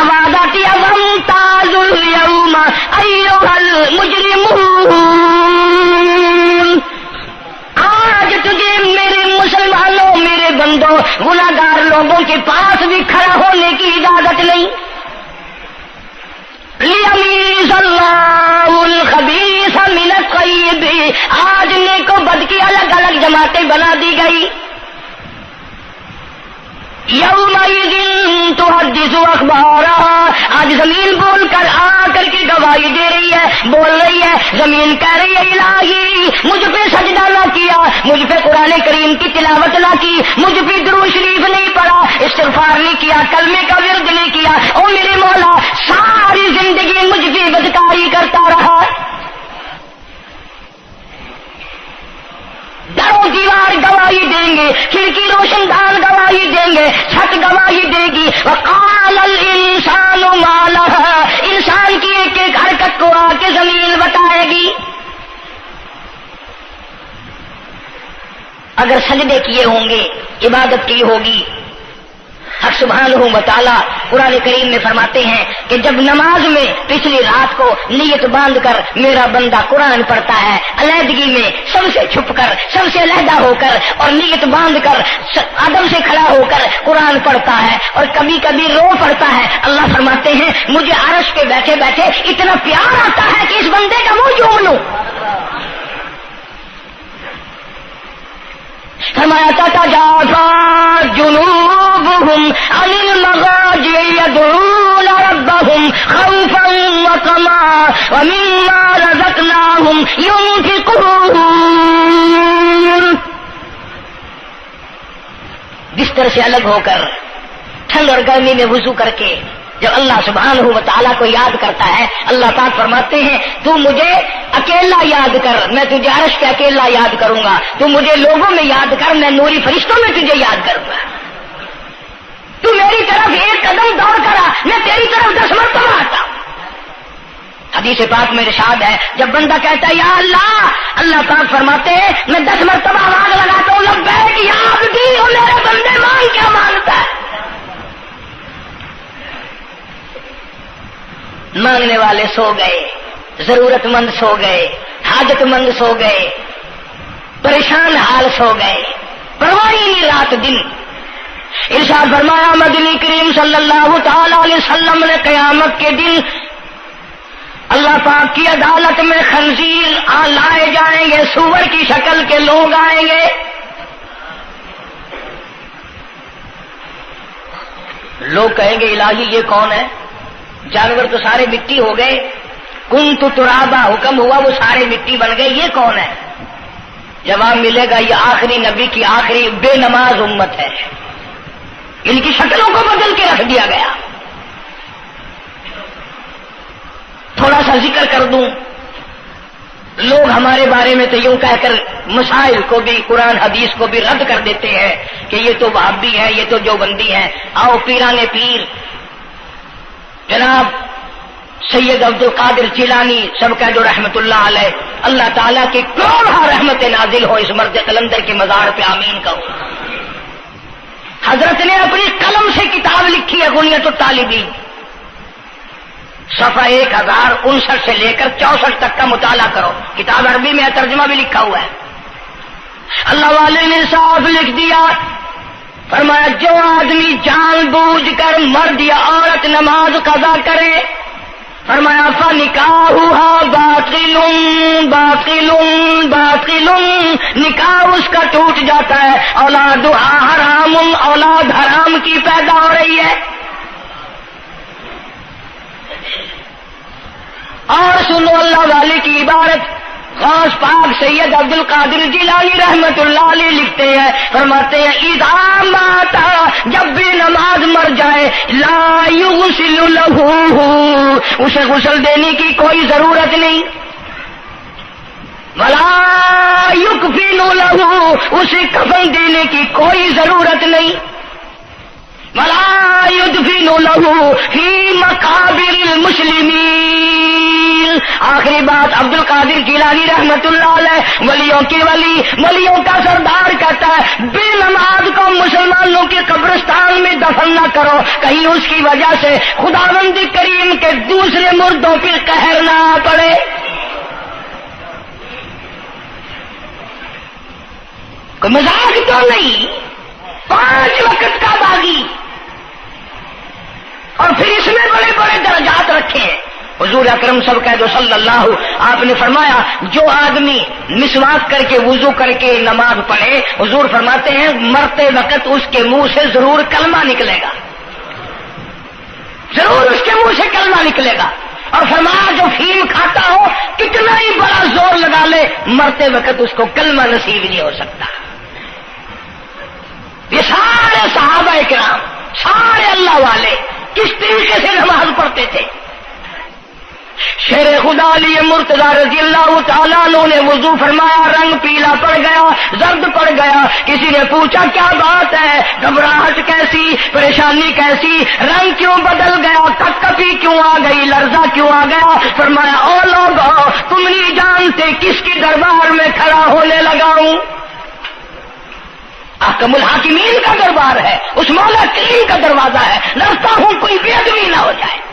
آواز آتی ہے وامتازوا اليوم ایھا المجرمون، آج تجھے میرے مسلمانوں، میرے بندوں، گناہگار لوگوں کے پاس بھی کھڑا ہونے کی اجازت نہیں۔ لیمیز اللہ الخبیث من الطیب، آج نیک و بد کی الگ الگ جماعتیں بنا دی گئی۔ یومئذ تحدث اخبارها، آج زمین بول کر آ کر کے گواہی دے رہی ہے، بول رہی ہے، زمین کہہ رہی ہے الہی مجھ پہ سجدہ نہ کیا، مجھ پہ قرآن کریم کی تلاوت نہ کی، مجھ پہ درود شریف نہیں پڑھا، استغفار نہیں کیا، کلمے کا ورد نہیں کیا، او میرے مولا ساری زندگی مجھ پہ بدکاری کرتا رہا۔ دروں دیوار گواہی دیں گے، کھڑکی روشن دان گواہی دیں گے، چھت گواہی دے گی۔ وقال الانسان ما لها، انسان کی ایک ایک حرکت کو آ کے زمین بتائے گی۔ اگر سجدے کیے ہوں گے، عبادت کی ہوگی، حق سبحانہ و تعالی قرآن کریم میں فرماتے ہیں کہ جب نماز میں پچھلی رات کو نیت باندھ کر میرا بندہ قرآن پڑھتا ہے، علیحدگی میں سب سے چھپ کر، سب سے علیحدہ ہو کر اور نیت باندھ کر ادب سے کھڑا ہو کر قرآن پڑھتا ہے اور کبھی کبھی رو پڑھتا ہے، اللہ فرماتے ہیں مجھے عرش پہ بیٹھے بیٹھے اتنا پیار آتا ہے کہ اس بندے کا منہ چوم لوں۔ فرمایا تتجافى جنوبهم عن المضاجع يدعون ربهم خوفا وطمعا ومما رزقناهم ينفقون۔ بستر سے الگ ہو کر ٹھنڈ اور گرمی میں وضو کر کے جب اللہ سبحانہ و تعالیٰ کو یاد کرتا ہے، اللہ پاک فرماتے ہیں تو مجھے اکیلا یاد کر، میں تجھے عرش پہ اکیلا یاد کروں گا، تو مجھے لوگوں میں یاد کر، میں نوری فرشتوں میں تجھے یاد کروں گا، تو میری طرف ایک قدم دوڑ کر آ، میں تیری طرف 10 مرتبہ آتا ہوں۔ حدیث پاک میں ارشاد ہے جب بندہ کہتا ہے یا اللہ، اللہ پاک فرماتے ہیں میں 10 مرتبہ آواز لگاتا ہوں لبیک یا عبدی، اور میرے بندے مانگ کیا مانگتا ہے؟ مانگنے والے سو گئے، ضرورت مند سو گئے، حاجت مند سو گئے، پریشان حال سو گئے، پرواہ ہی نہیں رات دن۔ ارشاد فرمایا مدنی کریم صلی اللہ تعالی علیہ وسلم نے قیامت کے دن اللہ پاک کی عدالت میں خنزیر لائے جائیں گے، سور کی شکل کے لوگ آئیں گے، لوگ کہیں گے الہی یہ کون ہے؟ جانور تو سارے مٹی ہو گئے، کنت ترابا حکم ہوا وہ سارے مٹی بن گئے، یہ کون ہے؟ جواب ملے گا یہ آخری نبی کی آخری بے نماز امت ہے، ان کی شکلوں کو بدل کے رکھ دیا گیا۔ تھوڑا سا ذکر کر دوں، لوگ ہمارے بارے میں تو یوں کہہ کر مسائل کو بھی، قرآن حدیث کو بھی رد کر دیتے ہیں کہ یہ تو وہابی ہے، یہ تو دیوبندی ہے۔ آؤ پیران پیر جناب سید عبد القادر جیلانی سب کا جو رحمت اللہ علیہ، اللہ تعالیٰ کی کروڑ رحمت نازل ہو اس مرد قلندر کے مزار پہ، آمین کہو۔ حضرت نے اپنی قلم سے کتاب لکھی ہے غنیت الطالبین، صفحہ 1059 سے لے کر 64 تک کا مطالعہ کرو، کتاب عربی میں ترجمہ بھی لکھا ہوا ہے۔ اللہ والے نے صاف لکھ دیا، فرمایا جو آدمی جان بوجھ کر مرد یا عورت نماز قضا کرے، فرمایا فَنِكَاحُهَا بَاطِلٌ بَاطِلٌ بَاطِلٌ، نکاح اس کا ٹوٹ جاتا ہے، اولادها حرام، اولاد حرام کی پیدا ہو رہی ہے۔ اور سنو اللہ والے کی عبارت، غوث پاک سید عبد القادر جیلانی رحمت اللہ علیہ لکھتے ہیں، فرماتے ہیں اذا مات، جب بھی نماز مر جائے، لا یغسل لہ، اسے غسل دینے کی کوئی ضرورت نہیں، ولا یکفن لہ، اسے کفن دینے کی کوئی ضرورت نہیں، ولا یدفن لہ فی مقابر المسلمین۔ آخری بات عبد القادر جیلانی رحمت اللہ علیہ، ولیوں کی ولی، ولیوں کا سردار کہتا ہے بے نماز کو مسلمانوں کے قبرستان میں دفن نہ کرو، کہیں اس کی وجہ سے خداوند کریم کے دوسرے مردوں پہ قہر نہ پڑے۔ کوئی مذاق تو نہیں، 5 وقت کا باغی، اور پھر اس میں بڑے بڑے درجات رکھے ہیں۔ حضور اکرم صلی اللہ آپ نے فرمایا جو آدمی مسواک کر کے وضو کر کے نماز پڑھے، حضور فرماتے ہیں مرتے وقت اس کے منہ سے ضرور کلمہ نکلے گا، ضرور اس کے منہ سے کلمہ نکلے گا۔ اور فرمایا جو فیم کھاتا ہو کتنا ہی بڑا زور لگا لے، مرتے وقت اس کو کلمہ نصیب نہیں ہو سکتا۔ یہ سارے صحابہ کرام، سارے اللہ والے کس طریقے سے نماز پڑھتے تھے۔ شیر خدا علی مرتضی رضی اللہ تعالیٰ عنہ نے وضو فرمایا، رنگ پیلا پڑ گیا، زرد پڑ گیا، کسی نے پوچھا کیا بات ہے، گھبراہٹ کیسی، پریشانی کیسی، رنگ کیوں بدل گیا، کپکپی کیوں آ گئی، لرزہ کیوں آ گیا؟ فرمایا او لوگو تم نہیں جانتے کس کے دربار میں کھڑا ہونے لگا ہوں، احکم الحاکمین کا دربار ہے، اس مولا کریم کا دروازہ ہے، ڈرتا ہوں کوئی بے ادبی نہ ہو جائے۔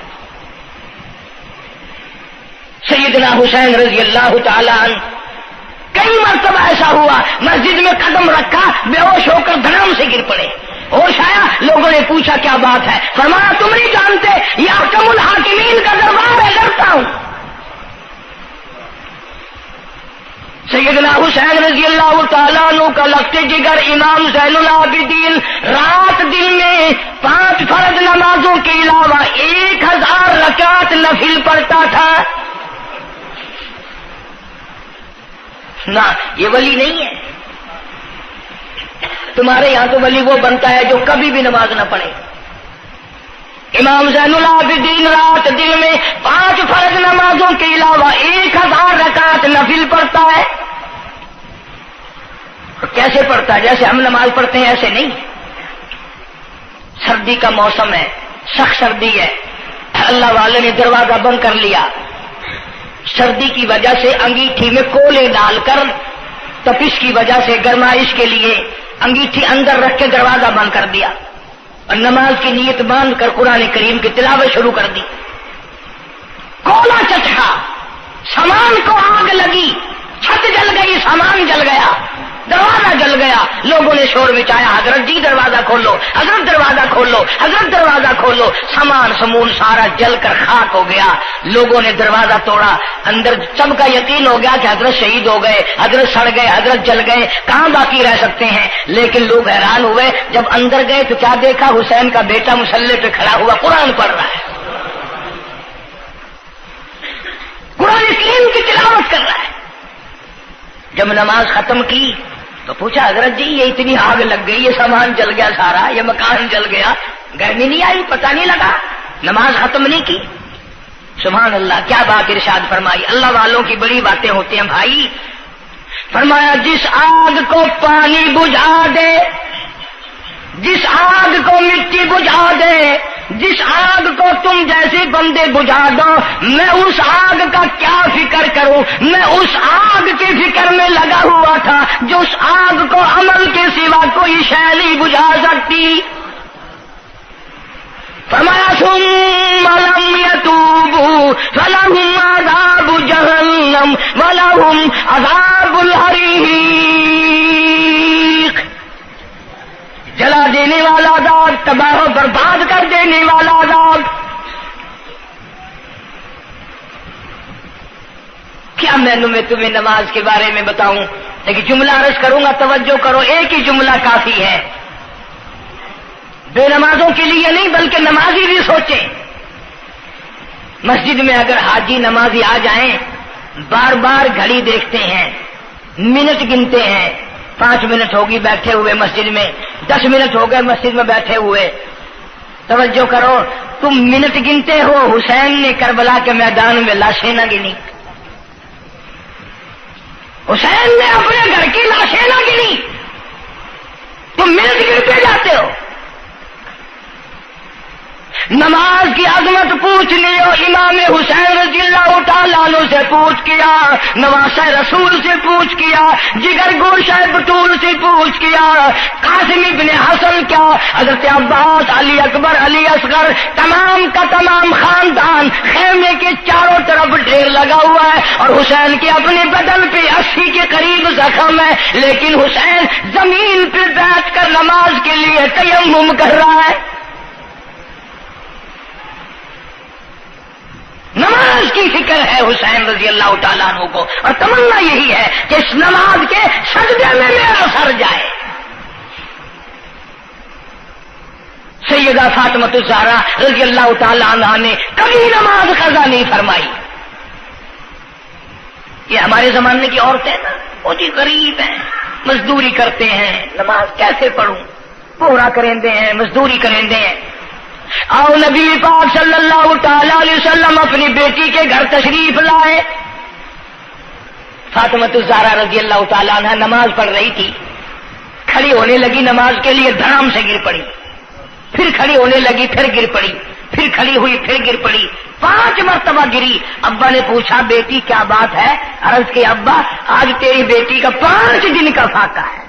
سیدنا حسین رضی اللہ تعالیٰ عنہ کئی مرتبہ ایسا ہوا مسجد میں قدم رکھا، بے ہوش ہو کر دھڑام سے گر پڑے، ہوش آیا، لوگوں نے پوچھا کیا بات ہے، فرمایا تم نہیں جانتے یہ احکم الحاکمین کا دربار ہے، ڈرتا ہوں۔ سیدنا حسین رضی اللہ تعالیٰ عنہ کا لخت جگر امام زین العابدین رات دن میں 5 فرض نمازوں کے علاوہ 1000 رکعت نفل پڑھتا تھا۔ نہ یہ ولی نہیں ہے، تمہارے یہاں تو ولی وہ بنتا ہے جو کبھی بھی نماز نہ پڑھے۔ امام زین العابدین رات دن میں 5 فرض نمازوں کے علاوہ 1000 رکعت نفل پڑھتا ہے۔ کیسے پڑھتا ہے؟ جیسے ہم نماز پڑھتے ہیں ایسے نہیں، سردی کا موسم ہے، سخت سردی ہے، اللہ والے نے دروازہ بند کر لیا، سردی کی وجہ سے انگیٹھی میں کولے ڈال کر تپش کی وجہ سے گرمائش کے لیے انگیٹھی اندر رکھ کے دروازہ بند کر دیا اور نماز کی نیت باندھ کر قرآن کریم کی تلاوت شروع کر دی۔ کولا چچا، سامان کو آگ لگی، چھت جل گئی، سامان جل گیا، دروازہ جل گیا، لوگوں نے شور مچایا حضرت جی دروازہ کھولو، حضرت دروازہ کھولو، حضرت دروازہ کھولو، سامان سمون سارا جل کر خاک ہو گیا۔ لوگوں نے دروازہ توڑا، اندر سب کا یقین ہو گیا کہ حضرت شہید ہو گئے، حضرت سڑ گئے، حضرت جل گئے، کہاں باقی رہ سکتے ہیں۔ لیکن لوگ حیران ہوئے، جب اندر گئے تو کیا دیکھا؟ حسین کا بیٹا مصلی پہ کھڑا ہوا قرآن پڑھ رہا ہے، قرآن کریم کی تلاوت کر رہا ہے۔ جب نماز ختم کی تو پوچھا حضرت جی یہ اتنی آگ لگ گئی، یہ سامان جل گیا سارا، یہ مکان جل گیا، گرمی نہیں آئی، پتہ نہیں لگا، نماز ختم نہیں کی؟ سبحان اللہ، کیا بات ارشاد فرمائی۔ اللہ والوں کی بڑی باتیں ہوتی ہیں بھائی۔ فرمایا جس آگ کو پانی بجھا دے، جس آگ کو مٹی بجھا دے، جس آگ کو تم جیسے بندے بجھا دو، میں اس آگ کا کیا فکر کروں؟ میں اس آگ کی فکر میں لگا ہوا تھا جو اس آگ کو عمل کے سوا کوئی شے نہیں بجھا سکتی۔ فرمایا ثم لم يتوبوا فلہم عذاب جہنم ولہم عذاب الحریق، جلا دینے والا عذاب، تباہ و برباد کر دینے والا عذاب۔ کیا میں تمہیں نماز کے بارے میں بتاؤں، لیکن جملہ عرض کروں گا، توجہ کرو، ایک ہی جملہ کافی ہے، بے نمازوں کے لیے نہیں بلکہ نمازی بھی سوچیں۔ مسجد میں اگر حاجی نمازی آ جائیں، بار بار گھڑی دیکھتے ہیں، منٹ گنتے ہیں، 5 منٹ ہوگی بیٹھے ہوئے مسجد میں، 10 منٹ ہو گئے مسجد میں بیٹھے ہوئے۔ توجہ کرو، تم منٹ گنتے ہو، حسین نے کربلا کے میدان میں لاشیں نہ گنی، حسین نے اپنے گھر کی لاشیں نہ گنی، تم منٹ گنتے جاتے ہو۔ نماز کی عظمت پوچھ لیو، امام حسین رضی اللہ تعالیٰ عنہ سے پوچھ کیا، نواسہ رسول سے پوچھ کیا، جگر گوشہ بطول سے پوچھ کیا، قاسم ابن حسن کیا، حضرت عباس، علی اکبر، علی اصغر، تمام کا تمام خاندان خیمے کے چاروں طرف ڈھیر لگا ہوا ہے، اور حسین کے اپنے بدن پہ 80 کے قریب زخم ہے، لیکن حسین زمین پہ بیٹھ کر نماز کے لیے تیمم کر رہا ہے۔ نماز کی فکر ہے حسین رضی اللہ تعالیٰ عنہ کو، اور تمنا یہی ہے کہ اس نماز کے سجدے میں میرا سر جائے۔ سیدہ فاطمہ الزہرا رضی اللہ تعالیٰ عنہ نے کبھی نماز قضا نہیں فرمائی۔ یہ ہمارے زمانے کی عورتیں نا، وہ جی غریب ہیں، مزدوری کرتے ہیں، نماز کیسے پڑھوں، پورا کریں ہیں، مزدوری کریں ہیں۔ آؤ نبی پاک صلی اللہ تعالی علیہ وسلم اپنی بیٹی کے گھر تشریف لائے۔ فاطمہ الزہرا رضی اللہ تعالیٰ عنہ نماز پڑھ رہی تھی، کھڑی ہونے لگی نماز کے لیے، دھڑام سے گر پڑی، پھر کھڑی ہونے لگی، پھر گر پڑی، پھر کھڑی ہوئی، پھر گر پڑی، 5 مرتبہ گری۔ ابا نے پوچھا بیٹی کیا بات ہے؟ عرض کی ابا آج تیری بیٹی کا 5 دن کا فاقہ ہے،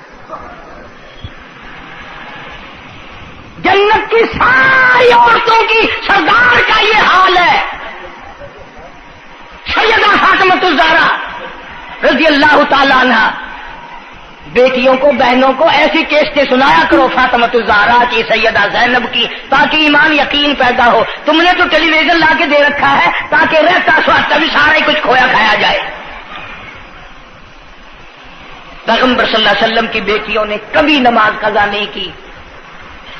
جنت کی ساری عورتوں کی سردار کا یہ حال ہے۔ سیدہ فاطمہ الزہرا رضی اللہ تعالیٰ عنہ، بیٹیوں کو، بہنوں کو ایسی کیسٹیں سنایا کرو فاطمہ الزہرا کی، سیدہ زینب کی، تاکہ ایمان یقین پیدا ہو۔ تم نے تو ٹیلی ویژن لا کے دے رکھا ہے تاکہ رہتا سوچتا بھی سارا ہی کچھ کھویا کھایا جائے۔ پیغمبر صلی اللہ علیہ وسلم کی بیٹیوں نے کبھی نماز قضا نہیں کی۔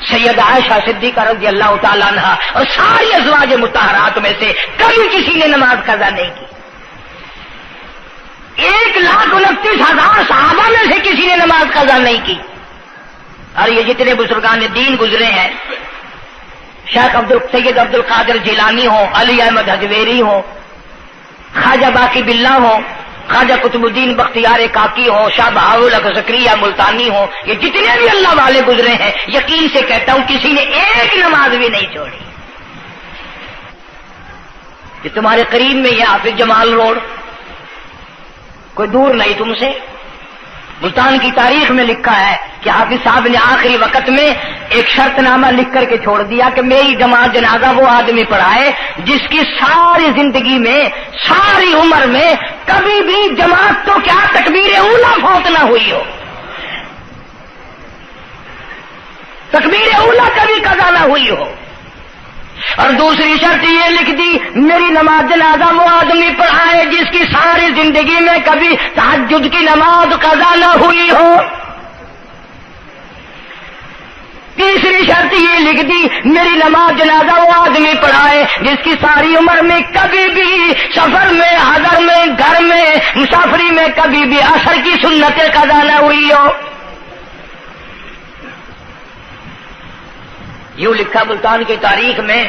سیدہ عائشہ صدیقہ رضی اللہ تعالیٰ عنہ اور ساری ازواج مطہرات میں سے کبھی کسی نے نماز قضا نہیں کی۔ 1,29,000 صحابہ میں سے کسی نے نماز قضا نہیں کی۔ اور یہ جتنے بزرگان دین گزرے ہیں، سید عبد القادر جیلانی ہوں، علی احمد حجویری ہوں، خواجہ باقی باللہ ہوں، خواجہ قطب الدین بختیار کاکی ہو، شاہ بہاول زکریا ملتانی ہو، یہ جتنے بھی اللہ والے گزرے ہیں، یقین سے کہتا ہوں کسی نے ایک نماز بھی نہیں چھوڑی۔ کہ تمہارے قریب میں یہ حافظ جمال روڈ، کوئی دور نہیں تم سے، ملتان کی تاریخ میں لکھا ہے کہ حافظ صاحب نے آخری وقت میں ایک شرط نامہ لکھ کر کے چھوڑ دیا کہ میری جماعت جنازہ وہ آدمی پڑھائے جس کی ساری زندگی میں، ساری عمر میں کبھی بھی جماعت تو کیا تکبیر اولا فوت نہ ہوئی ہو، تکبیر اولا کبھی قضا نہ ہوئی ہو۔ اور دوسری شرط یہ لکھ دی میری نماز جنازہ وہ آدمی پڑھائے جس کی ساری زندگی میں کبھی تہجد کی نماز قضا نہ ہوئی ہو۔ تیسری شرط یہ لکھ دی میری نماز جنازہ وہ آدمی پڑھائے جس کی ساری عمر میں کبھی بھی سفر میں، حضر میں، گھر میں، مسافری میں کبھی بھی عصر کی سنتیں قضا نہ ہوئی ہو۔ یوں لکھا ملتان کی تاریخ میں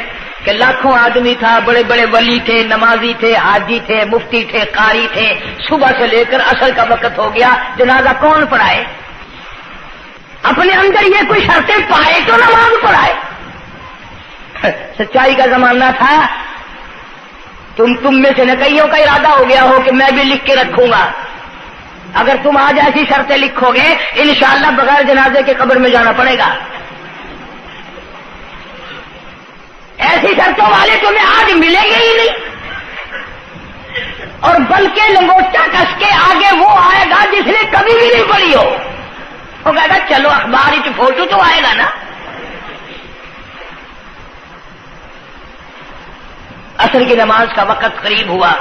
کہ لاکھوں آدمی تھا، بڑے بڑے ولی تھے، نمازی تھے، حاجی تھے، مفتی تھے، قاری تھے، صبح سے لے کر عصر کا وقت ہو گیا، جنازہ کون پڑھائے؟ اپنے اندر یہ کوئی شرطیں پائے تو نماز پڑھائے۔ سچائی کا زمانہ تھا، تم میں سے نہ کئیوں کا ارادہ ہو گیا ہو کہ میں بھی لکھ کے رکھوں گا، اگر تم آج ایسی شرطیں لکھو گے انشاءاللہ بغیر جنازے کے قبر میں جانا پڑے گا۔ ایسی شرطوں والے تمہیں آج ملیں گے ہی نہیں، اور بلکہ لنگوٹا کس کے آگے وہ آئے گا جس نے کبھی بھی نہیں پڑھی ہو. وہ کہے گا چلو اخبار کی فوٹو تو آئے گا نا. عصر کی نماز کا وقت قریب ہوا،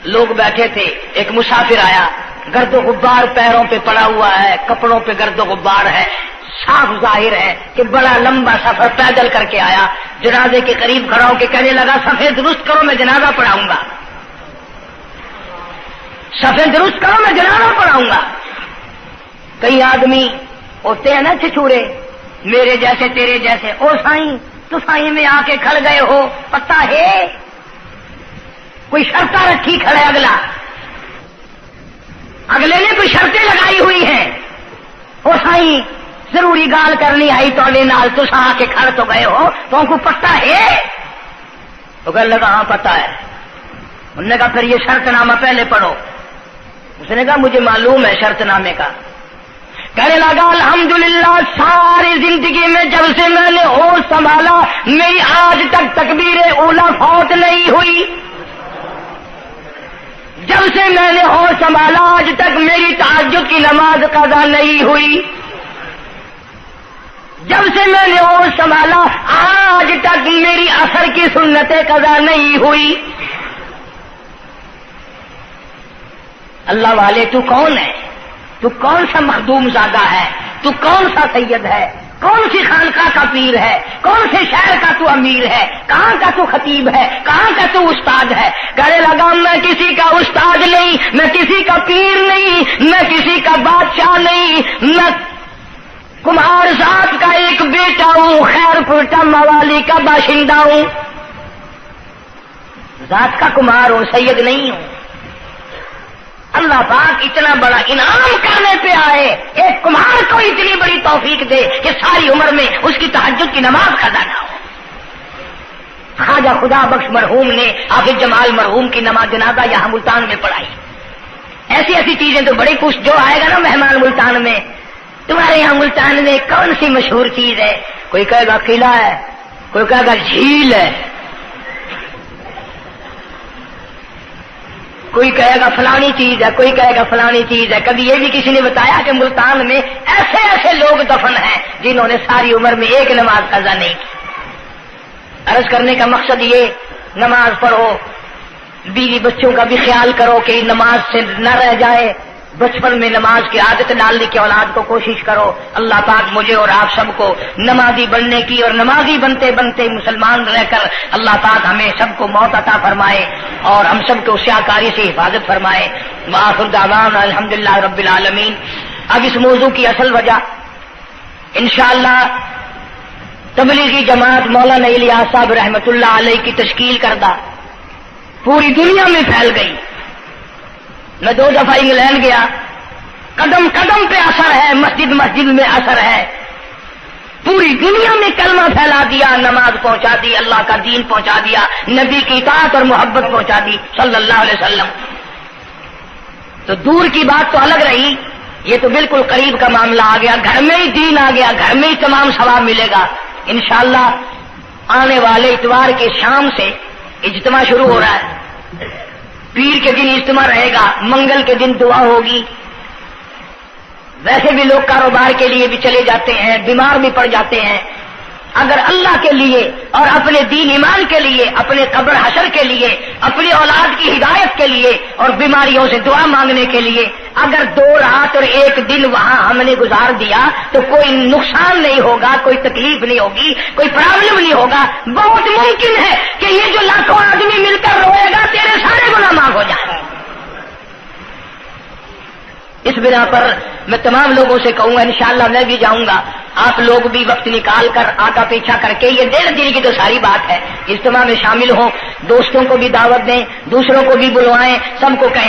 لوگ بیٹھے تھے، ایک مسافر آیا، گرد و غبار پیروں پہ پڑا ہوا ہے، کپڑوں پہ گرد و غبار ہے، صاف ظاہر ہے کہ بڑا لمبا سفر پیدل کر کے آیا. جنازے کے قریب کھڑا ہو کے کہنے لگا صفیں درست کرو میں جنازہ پڑھاؤں گا، صفیں درست کرو میں جنازہ پڑھاؤں گا. کئی آدمی ہوتے ہیں نا چھچورے، میرے جیسے تیرے جیسے، او سائیں تو سائیں میں آ کے کھڑ گئے ہو، پتہ ہے کوئی شرطیں رکھی کھڑے، اگلے نے کوئی شرطیں لگائی ہوئی ہیں. او سائیں ضروری گال کرنی آئی تو نال تو آ کے کھڑ تو گئے ہو، تو ان کو پتہ ہے؟ تو کہنے لگا ہاں پتہ ہے. انہوں نے کہا پھر یہ شرط نامہ پہلے پڑھو. اس نے کہا مجھے معلوم ہے شرط نامے کا. کہنے لگا الحمدللہ ساری زندگی میں جب سے میں نے ہوش سنبھالا میری آج تک تکبیر اولا فوت نہیں ہوئی. جب سے میں نے ہوش سنبھالا آج تک میری تہجد کی نماز قضا نہیں ہوئی. جب سے میں نے ہوش سنبھالا آج تک میری عصر کی سنتیں قضا نہیں ہوئی. اللہ والے تو کون ہے؟ تو کون سا مخدوم زادہ ہے؟ تو کون سا سید ہے؟ کون سی خانقاہ کا پیر ہے؟ کون سے شہر کا تو امیر ہے؟ کہاں کا تو خطیب ہے؟ کہاں کا تو استاد ہے؟ کہنے لگا میں کسی کا استاد نہیں، میں کسی کا پیر نہیں، میں کسی کا بادشاہ نہیں، میں کمہار ذات کا ایک بیٹا ہوں، خیر پورٹا موالی کا باشندہ ہوں، ذات کا کمہار ہوں، سید نہیں ہوں. اللہ پاک اتنا بڑا انعام کرنے پہ آئے، ایک کمہار کو اتنی بڑی توفیق دے کہ ساری عمر میں اس کی تہجد کی نماز قضا نہ ہو. خواجہ خدا بخش مرحوم نے حافظ جمال مرحوم کی نماز جنازہ یہاں ملتان میں پڑھائی. ایسی ایسی چیزیں تو بڑی کچھ جو آئے گا نا مہمان ملتان میں، تمہارے یہاں ملتان میں کون سی مشہور چیز ہے؟ کوئی کہے گا قلعہ ہے، کوئی کہے گا جھیل ہے، کوئی کہے گا فلانی چیز ہے، کوئی کہے گا فلانی چیز ہے. کبھی یہ بھی کسی نے بتایا کہ ملتان میں ایسے ایسے لوگ دفن ہیں جنہوں نے ساری عمر میں ایک نماز قضا نہیں کی. عرض کرنے کا مقصد یہ، نماز پڑھو، بیوی بچوں کا بھی خیال کرو کہ نماز سے نہ رہ جائے، بچپن میں نماز کی عادت ڈالنے کی اولاد کو کوشش کرو. اللہ پاک مجھے اور آپ سب کو نمازی بننے کی اور نمازی بنتے بنتے مسلمان رہ کر اللہ پاک ہمیں سب کو موت عطا فرمائے اور ہم سب کو سیاکاری سے حفاظت فرمائے. وآخر دعوانا الحمدللہ رب العالمین. اب اس موضوع کی اصل وجہ انشاءاللہ تبلیغی جماعت مولانا الیاس صاحب رحمۃ اللہ علیہ کی تشکیل کردہ پوری دنیا میں پھیل گئی. میں 2 دفعہ انگلینڈ گیا، قدم قدم پہ اثر ہے، مسجد مسجد میں اثر ہے، پوری دنیا میں کلمہ پھیلا دیا، نماز پہنچا دی، اللہ کا دین پہنچا دیا، نبی کی اطاعت اور محبت پہنچا دی صلی اللہ علیہ وسلم. تو دور کی بات تو الگ رہی، یہ تو بالکل قریب کا معاملہ آ گیا، گھر میں ہی دین آ گیا، گھر میں ہی تمام ثواب ملے گا انشاءاللہ. آنے والے اتوار کے شام سے اجتماع شروع ہو رہا ہے. پیر کے دن اجتماع رہے گا، منگل کے دن دعا ہوگی. ویسے بھی لوگ کاروبار کے لیے بھی چلے جاتے ہیں، بیمار بھی پڑ جاتے ہیں. اگر اللہ کے لیے اور اپنے دین ایمان کے لیے، اپنے قبر حشر کے لیے، اپنی اولاد کی ہدایت کے لیے اور بیماریوں سے دعا مانگنے کے لیے اگر 2 رات اور 1 دن وہاں ہم نے گزار دیا تو کوئی نقصان نہیں ہوگا، کوئی تکلیف نہیں ہوگی، کوئی پرابلم نہیں ہوگا. بہت ممکن ہے کہ یہ جو لاکھوں آدمی مل کر روئے گا تیرے سارے گناہ معاف ہو جائیں. اس بنا پر میں تمام لوگوں سے کہوں گا انشاءاللہ میں بھی جاؤں گا، آپ لوگ بھی وقت نکال کر آگا پیچھا کر کے، یہ 1.5 دن کی تو ساری بات ہے، اجتماع میں شامل ہوں، دوستوں کو بھی دعوت دیں، دوسروں کو بھی بلوائیں، سب کو کہیں